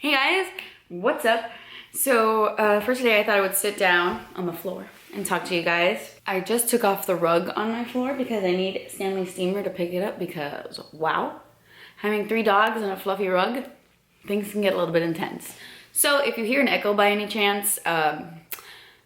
Hey guys, what's up? So for today I thought I would sit down on the floor and talk to you guys. I just took off the rug on my floor because I need Stanley Steamer to pick it up because wow, having 3 dogs and a fluffy rug, things can get a little bit intense. So if you hear an echo by any chance, I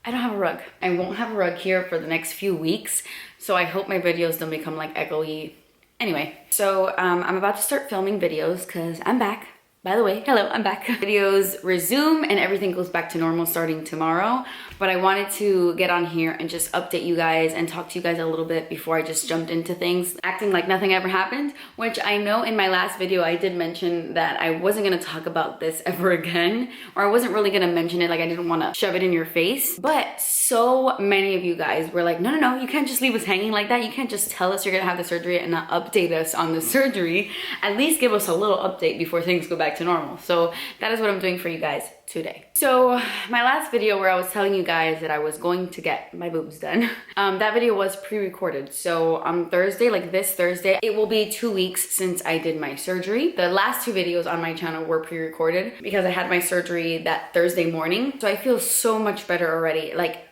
don't have a rug. I won't have a rug here for the next few weeks, so I hope my videos don't become like echoey. Anyway, so I'm about to start filming videos because I'm back. By the way, hello, I'm back. Videos resume and everything goes back to normal starting tomorrow. But I wanted to get on here and just update you guys and talk to you guys a little bit before I just jumped into things, acting like nothing ever happened, which I know in my last video I did mention that I wasn't gonna talk about this ever again, or I wasn't really gonna mention it, like I didn't wanna shove it in your face. But so many of you guys were like, no, you can't just leave us hanging like that. You can't just tell us you're gonna have the surgery and not update us on the surgery. At least give us a little update before things go back to normal. So that is what I'm doing for you guys today. So my last video where I was telling you guys that I was going to get my boobs done, that video was pre-recorded. So on Thursday, like this Thursday, it will be 2 weeks since I did my surgery. The last 2 videos on my channel were pre-recorded because I had my surgery that Thursday morning. So I feel so much better already. Like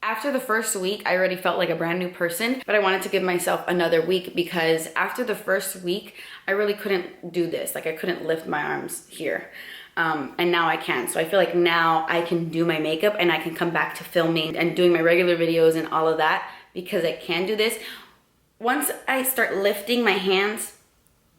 after the first week, I already felt like a brand new person, but I wanted to give myself another week because after the first week, I really couldn't do this. Like I couldn't lift my arms here. And now I can. So I feel like now I can do my makeup and I can come back to filming and doing my regular videos and all of that because I can do this. Once I start lifting my hands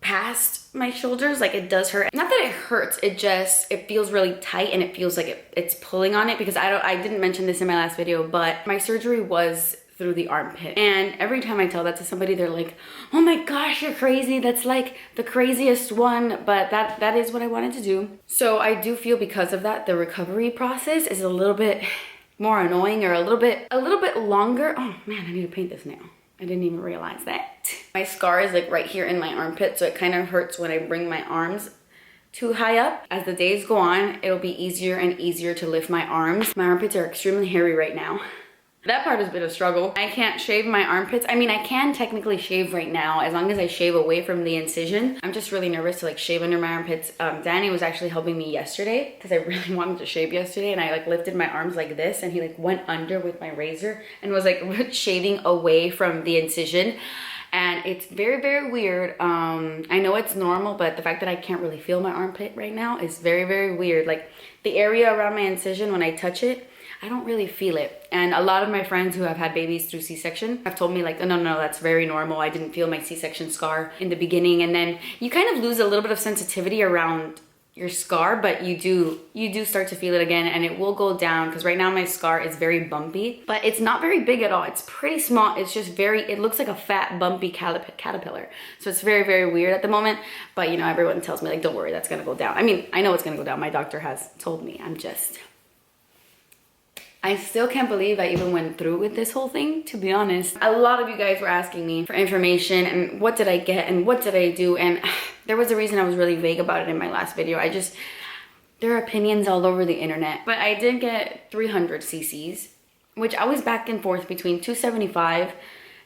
past my shoulders, like it does hurt. Not that it hurts, it feels really tight and it feels like it's pulling on it because I didn't mention this in my last video, but my surgery was through the armpit. And every time I tell that to somebody, they're like, oh my gosh, you're crazy. That's like the craziest one. But that is what I wanted to do. So I do feel because of that, the recovery process is a little bit more annoying or a little bit longer. Oh man, I need to paint this nail. I didn't even realize that. My scar is like right here in my armpit, so it kind of hurts when I bring my arms too high up. As the days go on, it'll be easier and easier to lift my arms. My armpits are extremely hairy right now. That part has been a struggle. I can't shave my armpits. I mean, I can technically shave right now as long as I shave away from the incision. I'm just really nervous to like shave under my armpits. Danny was actually helping me yesterday because I really wanted to shave yesterday, and I like lifted my arms like this and he like went under with my razor and was like shaving away from the incision. And it's very, very weird. I know it's normal, but the fact that I can't really feel my armpit right now is very, very weird. Like the area around my incision, when I touch it, I don't really feel it. And a lot of my friends who have had babies through C-section have told me like, oh, no, that's very normal. I didn't feel my C-section scar in the beginning. And then you kind of lose a little bit of sensitivity around your scar, but you do start to feel it again, and it will go down because right now my scar is very bumpy, but it's not very big at all. It's pretty small. It's just it looks like a fat bumpy caterpillar. So it's very, very weird at the moment, but you know, everyone tells me like, don't worry, that's gonna go down. I mean, I know it's gonna go down. My doctor has told me. I still can't believe I even went through with this whole thing, to be honest. A lot of you guys were asking me for information and what did I get and what did I do, and there was a reason I was really vague about it in my last video. There are opinions all over the internet. But I did get 300 cc's, which I was back and forth between 275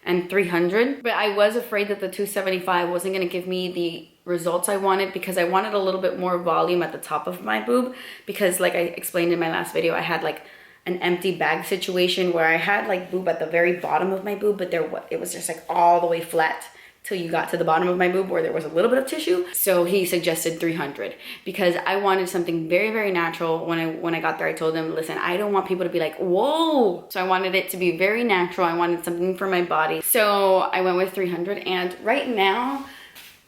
and 300, but I was afraid that the 275 wasn't gonna give me the results I wanted because I wanted a little bit more volume at the top of my boob because like I explained in my last video, I had like an empty bag situation where I had like boob at the very bottom of my boob, but it was just like all the way flat till you got to the bottom of my boob where there was a little bit of tissue. So he suggested 300 because I wanted something very, very natural. When I got there, I told him, listen, I don't want people to be like, whoa. So I wanted it to be very natural. I wanted something for my body. So I went with 300, and right now,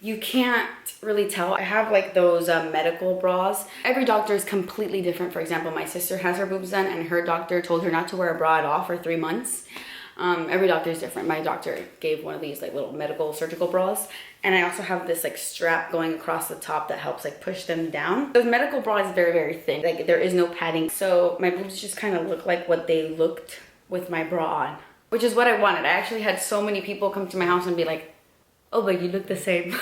you can't really tell. I have like those medical bras. Every doctor is completely different. For example, my sister has her boobs done and her doctor told her not to wear a bra at all for 3 months. Every doctor is different. My doctor gave one of these like little medical surgical bras. And I also have this like strap going across the top that helps like push them down. Those medical bra is very, very thin. Like there is no padding. So my boobs just kind of look like what they looked with my bra on, which is what I wanted. I actually had so many people come to my house and be like, oh, but you look the same.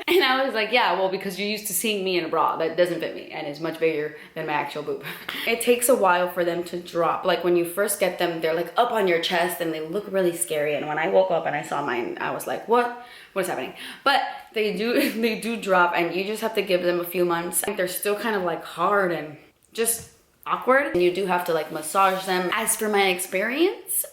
And I was like, yeah, well, because you're used to seeing me in a bra that doesn't fit me and is much bigger than my actual boob. It takes a while for them to drop. Like when you first get them, they're like up on your chest and they look really scary. And when I woke up and I saw mine, I was like, what is happening? But they do drop, and you just have to give them a few months. They're still kind of like hard and just awkward. And you do have to like massage them. As for my experience,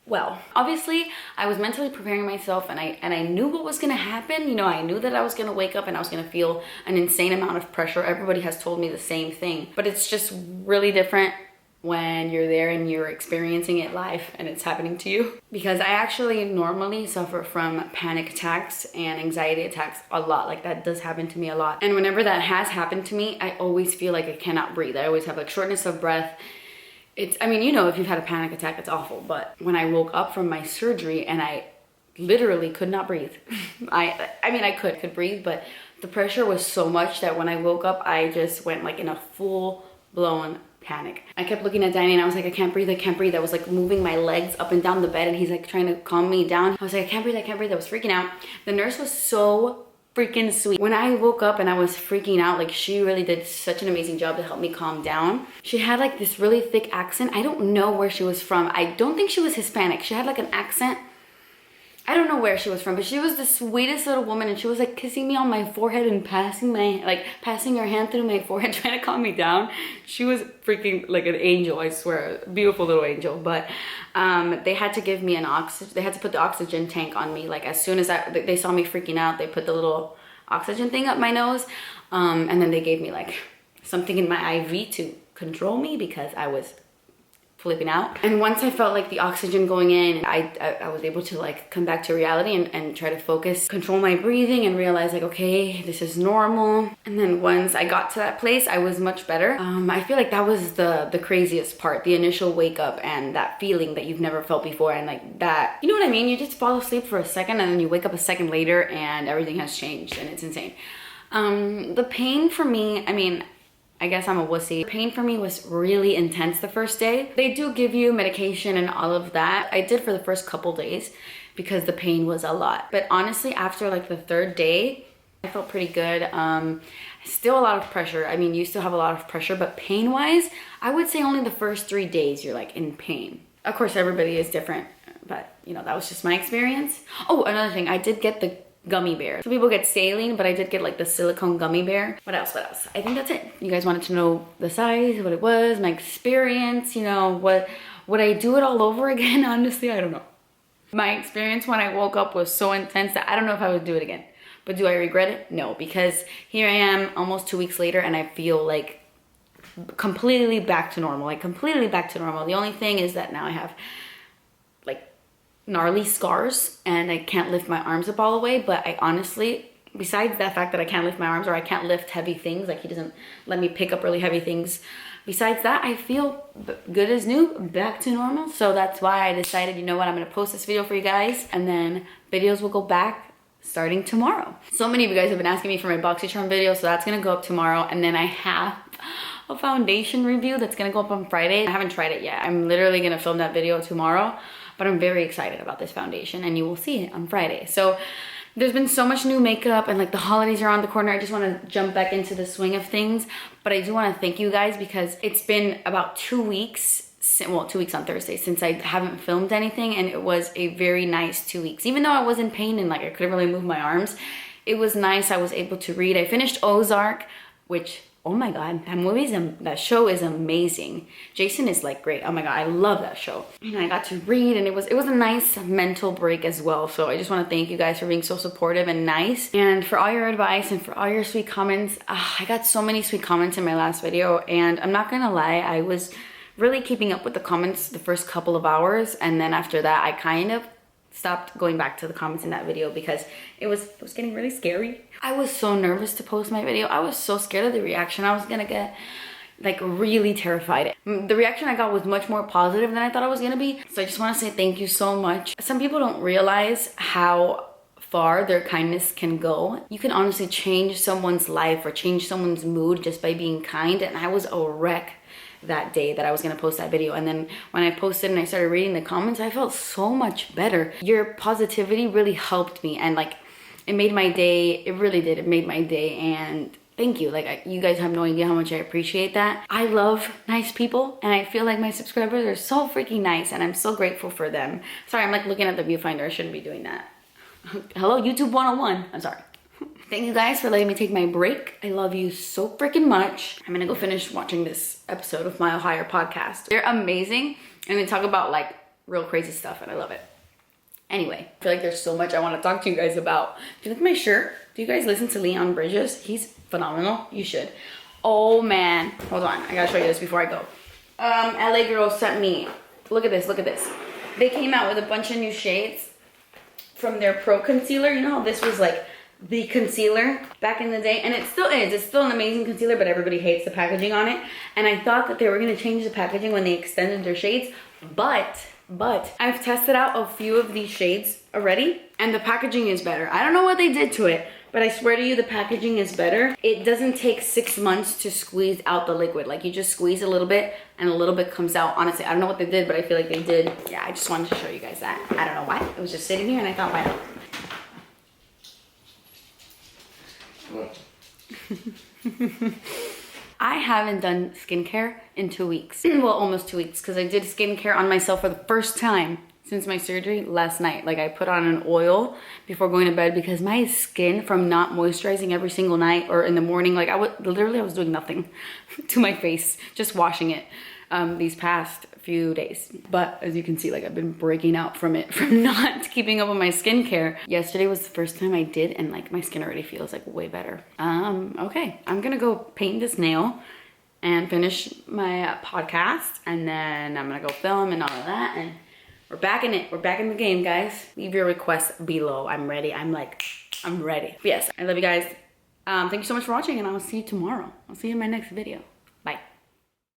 well, obviously I was mentally preparing myself, and I knew what was gonna happen. You know, I knew that I was gonna wake up and I was gonna feel an insane amount of pressure. Everybody has told me the same thing, but it's just really different when you're there and you're experiencing it live and it's happening to you. Because I actually normally suffer from panic attacks and anxiety attacks a lot. Like that does happen to me a lot. And whenever that has happened to me, I always feel like I cannot breathe. I always have like shortness of breath. I mean, you know, if you've had a panic attack, it's awful. But when I woke up from my surgery and I literally could not breathe. I mean, I could breathe, but the pressure was so much that when I woke up, I just went like in a full-blown panic. I kept looking at Danny and I was like, I can't breathe, I can't breathe. I was like moving my legs up and down the bed and he's like trying to calm me down. I was like, I can't breathe, I can't breathe. I was freaking out. The nurse was so freaking sweet. When I woke up and I was freaking out, like she really did such an amazing job to help me calm down. She had like this really thick accent. I don't know where she was from. I don't think she was Hispanic. She had like an accent. I don't know where she was from, but she was the sweetest little woman, and she was like kissing me on my forehead and passing her hand through my forehead, trying to calm me down. She was freaking like an angel, I swear, a beautiful little angel. But they had to give me they had to put the oxygen tank on me. Like as soon as they saw me freaking out, they put the little oxygen thing up my nose, and then they gave me like something in my IV to control me because I was flipping out. And once I felt like the oxygen going in, I was able to like come back to reality and try to focus, control my breathing, and realize like, okay, this is normal. And then once I got to that place, I was much better. I feel like that was the craziest part, the initial wake up and that feeling that you've never felt before, and like that, you know what I mean? You just fall asleep for a second and then you wake up a second later and everything has changed and it's insane. The pain for me, I mean, I guess I'm a wussy. Pain for me was really intense the first day. They do give you medication and all of that. I did for the first couple days because the pain was a lot. But honestly, after like the third day, I felt pretty good. Still a lot of pressure. I mean, you still have a lot of pressure, but pain-wise, I would say only the first 3 days you're like in pain. Of course, everybody is different, but you know, that was just my experience. Oh, another thing, I did get the gummy bear. Some people get saline, but I did get like the silicone gummy bear. What else? I think that's it. You guys wanted to know the size, what it was, my experience, you know, would I do it all over again? Honestly, I don't know. My experience when I woke up was so intense that I don't know if I would do it again. But do I regret it? No, because here I am almost 2 weeks later and I feel like completely back to normal, like completely back to normal. The only thing is that now I have like gnarly scars and I can't lift my arms up all the way, but I honestly, besides that fact that I can't lift my arms or I can't lift heavy things, like he doesn't let me pick up really heavy things, besides that, I feel good as new, back to normal. So that's why I decided, you know what, I'm gonna post this video for you guys and then videos will go back starting tomorrow. So many of you guys have been asking me for my BoxyCharm video, so that's gonna go up tomorrow. And then I have a foundation review that's gonna go up on Friday. I haven't tried it yet. I'm literally gonna film that video tomorrow. But I'm very excited about this foundation and you will see it on Friday. So there's been so much new makeup and like the holidays are around the corner. I just want to jump back into the swing of things. But I do want to thank you guys because it's been about 2 weeks, well, 2 weeks on Thursday since I haven't filmed anything, and it was a very nice 2 weeks. Even though I was in pain and like I couldn't really move my arms, it was nice. I was able to read. I finished Ozark, which, oh my God, that show is amazing. Jason is like great. Oh my God, I love that show. And I got to read and it was a nice mental break as well. So I just want to thank you guys for being so supportive and nice. And for all your advice and for all your sweet comments. I got so many sweet comments in my last video and I'm not gonna lie, I was really keeping up with the comments the first couple of hours. And then after that, I kind of stopped going back to the comments in that video because it was getting really scary. I was so nervous to post my video. I was so scared of the reaction I was gonna get, like really terrified. The reaction I got was much more positive than I thought it was gonna be. So I just wanna say thank you so much. Some people don't realize how far their kindness can go. You can honestly change someone's life or change someone's mood just by being kind. And I was a wreck that day that I was gonna post that video. And then when I posted and I started reading the comments, I felt so much better. Your positivity really helped me, and like, it made my day. It really did. It made my day, and thank you. Like, you guys have no idea how much I appreciate that. I love nice people, and I feel like my subscribers are so freaking nice, and I'm so grateful for them. Sorry, I'm like looking at the viewfinder. I shouldn't be doing that. Hello, YouTube 101. I'm sorry. Thank you guys for letting me take my break. I love you so freaking much. I'm gonna go finish watching this episode of Mile Higher podcast. They're amazing, and they talk about like real crazy stuff, and I love it. Anyway, I feel like there's so much I want to talk to you guys about. Do you look at my shirt? Do you guys listen to Leon Bridges? He's phenomenal. You should. Oh man, hold on. I gotta show you this before I go. LA Girl sent me. Look at this. Look at this. They came out with a bunch of new shades from their Pro Concealer. You know how this was like the concealer back in the day, and it still is. It's still an amazing concealer, but everybody hates the packaging on it. And I thought that they were gonna change the packaging when they extended their shades, but I've tested out a few of these shades already, and the packaging is better. I don't know what they did to it, but I swear to you, the packaging is better. It doesn't take 6 months to squeeze out the liquid. Like, you just squeeze a little bit and a little bit comes out. Honestly, I don't know what they did, but I feel like they did. Yeah, I just wanted to show you guys that. I don't know why. It was just sitting here and I thought, why not? I haven't done skincare in 2 weeks. Well, almost 2 weeks, because I did skincare on myself for the first time since my surgery last night. Like, I put on an oil before going to bed because my skin, from not moisturizing every single night or in the morning, like I was doing nothing to my face, just washing it these past few days. But as you can see, like, I've been breaking out from it, from not keeping up with my skincare. Yesterday was the first time I did, and like my skin already feels like way better. Okay, I'm gonna go paint this nail and finish my podcast, and then I'm gonna go film and all of that, and we're back in it. We're back in the game, guys. Leave your requests below. I'm ready. I'm ready. But yes, I love you guys. Thank you so much for watching, and I will see you tomorrow. I'll see you in my next video.